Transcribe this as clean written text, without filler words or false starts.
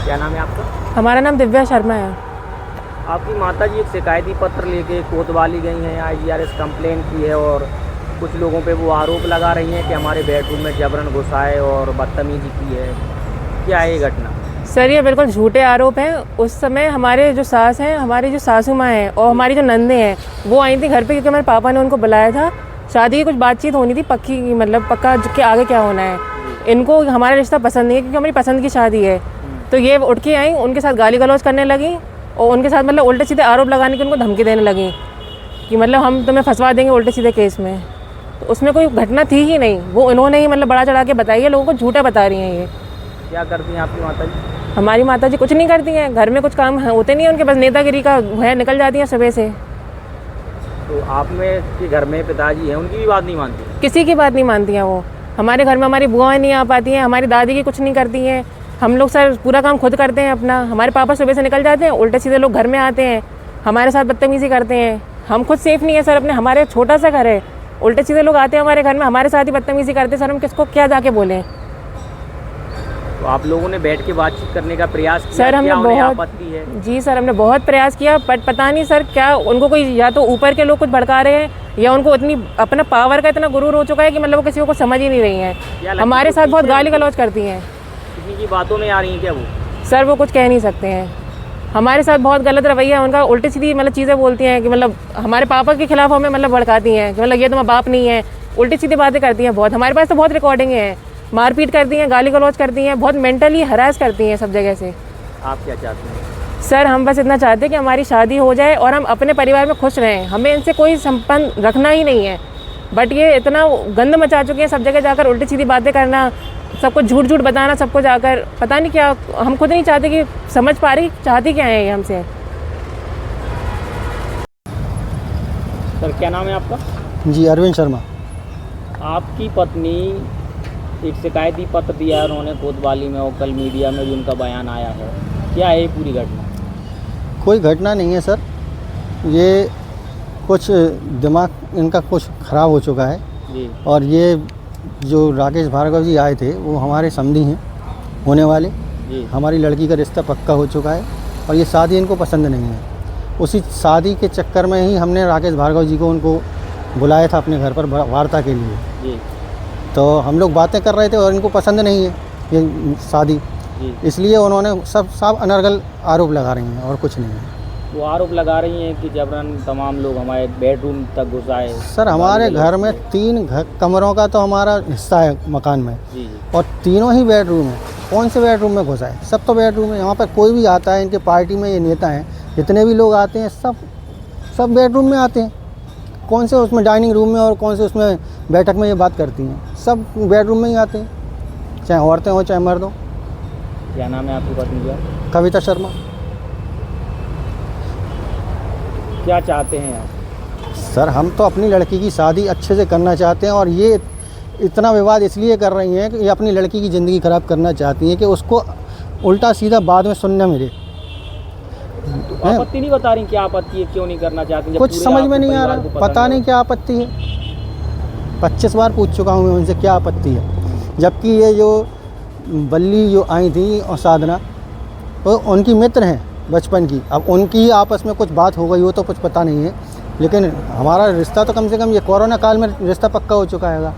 क्या नाम है आपका? हमारा नाम दिव्या शर्मा है। आपकी माताजी एक शिकायती पत्र लेके कोतवाली गई हैं, IGRS कंप्लेन की है और कुछ लोगों पे वो आरोप लगा रही हैं कि हमारे बेडरूम में जबरन घुसा है और बदतमीजी की है। क्या है ये घटना? सर ये बिल्कुल झूठे आरोप हैं। उस समय हमारे जो सास हैं, हमारी जो सासू माँ हैं और हमारी जो नंदे हैं वो आई थी घर पे, क्योंकि हमारे पापा ने उनको बुलाया था। शादी की कुछ बातचीत होनी थी पक्की, मतलब पक्का के आगे क्या होना है। इनको हमारा रिश्ता पसंद नहीं है क्योंकि हमारी पसंद की शादी है। तो ये उठ के आई, उनके साथ गाली गलौज करने लगी और उनके साथ मतलब उल्टे सीधे आरोप लगाने की उनको धमकी देने लगी कि मतलब हम तुम्हें फंसवा देंगे उल्टे सीधे केस में। तो उसमें कोई घटना थी ही नहीं, वो उन्होंने ही मतलब बड़ा चढ़ा के बताई है, लोगों को झूठा बता रही हैं ये। क्या करती हैं आपकी माताजी? हमारी माताजी कुछ नहीं करती हैं, घर में कुछ काम होते नहीं है उनके पास, नेतागिरी का है, निकल जाती हैं सुबह से। तो आप में के घर में पिताजी हैं, उनकी भी बात नहीं मानती? किसी की बात नहीं मानती हैं वो। हमारे घर में हमारी बुआएं नहीं आ पाती हैं, हमारी दादी की कुछ नहीं करती हैं। हम लोग सर पूरा काम खुद करते हैं अपना। हमारे पापा सुबह से निकल जाते हैं, उल्टे सीधे लोग घर में आते हैं, हमारे साथ बदतमीजी करते हैं। हम खुद सेफ नहीं है सर अपने, हमारे छोटा सा घर है, उल्टे सीधे लोग आते हैं हमारे घर में, हमारे साथ ही बदतमीजी करते हैं। सर हम किसको क्या जाके बोलें? तो आप लोगों ने बैठ के बातचीत करने का प्रयास किया? सर हमने क्या उन्हें बहुत, आपत्ति है? जी सर हमने बहुत प्रयास किया, बट पता नहीं सर क्या उनको कोई, या तो ऊपर के लोग कुछ भड़का रहे हैं या उनको इतनी अपना पावर का इतना गुरूर हो चुका है कि मतलब वो किसी को समझ ही नहीं रही हैं। हमारे साथ बहुत गाली गलौज करती हैं। किसी की बातों में आ रही हैं क्या वो? सर वो कुछ कह नहीं सकते हैं, हमारे साथ बहुत गलत रवैया है उनका। उल्टी सीधी मतलब चीज़ें बोलती हैं कि मतलब हमारे पापा के खिलाफ हमें मतलब भड़काती हैं कि मतलब ये तुम्हारा बाप नहीं है, उल्टी सीधी बातें करती हैं बहुत। हमारे पास तो बहुत रिकॉर्डिंग है, मारपीट करती हैं, गाली गलौज करती हैं, बहुत मेंटली हरास करती हैं सब जगह से। आप क्या चाहते हैं? सर हम बस इतना चाहते हैं कि हमारी शादी हो जाए और हम अपने परिवार में खुश रहें, हमें इनसे कोई संबंध रखना ही नहीं है। बट ये इतना गंद मचा चुके हैं, सब जगह जाकर उल्टी सीधी बातें करना, सबको झूठ झूठ बताना, सबको जाकर पता नहीं क्या। हम खुद नहीं चाहते कि समझ पा रही चाहती क्या है ये हमसे। सर क्या नाम है आपका? जी अरविंद शर्मा। आपकी पत्नी एक शिकायती पत्र दिया है उन्होंने कोतवाली में और कल मीडिया में भी उनका बयान आया है। क्या है ये पूरी घटना? कोई घटना नहीं है सर, ये कुछ दिमाग इनका कुछ ख़राब हो चुका है जी। और ये जो राकेश भार्गव जी आए थे वो हमारे समधी हैं होने वाले जी। हमारी लड़की का रिश्ता पक्का हो चुका है और ये शादी इनको पसंद नहीं है। उसी शादी के चक्कर में ही हमने राकेश भार्गव जी को उनको बुलाया था अपने घर पर वार्ता के लिए जी। तो हम लोग बातें कर रहे थे और इनको पसंद नहीं है ये शादी, इसलिए उन्होंने सब अनर्गल आरोप लगा रही हैं और कुछ नहीं है। वो आरोप लगा रही हैं कि जबरन तमाम लोग हमारे बेडरूम तक घुस आए। सर हमारे घर में 3 कमरों का तो हमारा हिस्सा है मकान में जी। और तीनों ही बेडरूम है। कौन से बेडरूम में घुसा है? सब तो बेडरूम है। यहाँ पर कोई भी आता है, इनके पार्टी में ये नेता हैं, जितने भी लोग आते हैं सब बेडरूम में आते हैं। कौन से उसमें डाइनिंग रूम में और कौन से उसमें बैठक में ये बात करती हैं? सब बेडरूम में ही आते हैं, चाहे औरतें हों चाहे मर्द हों। क्या नाम है आपकी पत्नी का? कविता शर्मा। क्या चाहते हैं आप? सर हम तो अपनी लड़की की शादी अच्छे से करना चाहते हैं और ये इतना विवाद इसलिए कर रही हैं कि ये अपनी लड़की की ज़िंदगी ख़राब करना चाहती हैं कि उसको उल्टा सीधा बाद में सुनने मिले। तो आपत्ति नहीं बता रही क्या आपत्ति है, क्यों नहीं करना चाहती? कुछ समझ में नहीं आ रहा, पता नहीं क्या आपत्ति है। 25 बार पूछ चुका हूँ मैं उनसे क्या आपत्ति है, जबकि ये जो बल्ली जो आई थी और साधना वो उनकी मित्र हैं बचपन की। अब उनकी आपस में कुछ बात हो गई हो तो कुछ पता नहीं है, लेकिन हमारा रिश्ता तो कम से कम ये कोरोना काल में रिश्ता पक्का हो चुका है।